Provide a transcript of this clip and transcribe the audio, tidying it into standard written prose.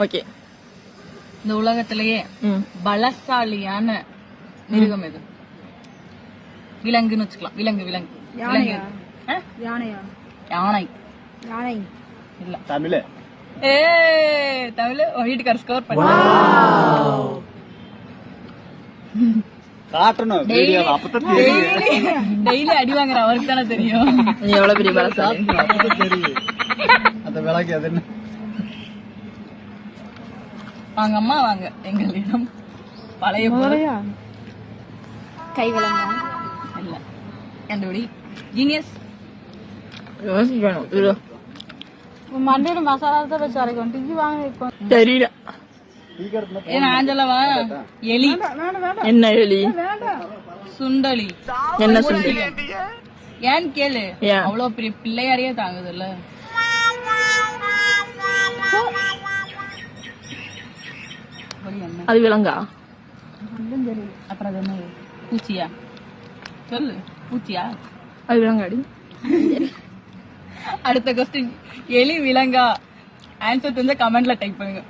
Okay. இந்த உலகத்திலேயே பலசாலியான மிருகம் எது? விலங்குன்னு வச்சுக்கலாம். விலங்கு விலங்கு விலங்கு. யானை. யானை இல்ல. தமிழ். தமிழ் வீட்டுக்கார ஸ்கோர் பண்ண. காட்டணும் வீடியோ அப்பதான் டெய்லி அடி வாங்குற அவருக்கு தானே தெரியும். நீ எவ்வளவு பெரிய பலசாலி. அப்பதான் தெரியும் அந்த விளக்கு அது என்ன. வாங்க அம்மா வாங்க எங்களிடம் பழைய கை விலங்கா இல்ல. கண்டுபிடி. ஜீனியஸ். யோசிக்கணும். மண்டையில மசாலா தான் வச்சு அரைக்கும். டிக்கி வாங்க தெரியல. நான் சொல்லவா? எலி. என்ன எலி? சுண்டலி. என்ன சுண்டலி? ஏன்னு கேளு. அவ்வளவு பெரிய பிள்ளையாரையே தாங்குது இல்ல. அது விலங்கா? அப்புறம் அது என்ன? பூச்சியா? சொல்லு. பூச்சியா? அது விலங்காடி. அடுத்த கொஸ்டின். எலி விலங்கா? ஆன்சர் தெரிஞ்ச கமெண்ட்ல டைப் பண்ணுங்க.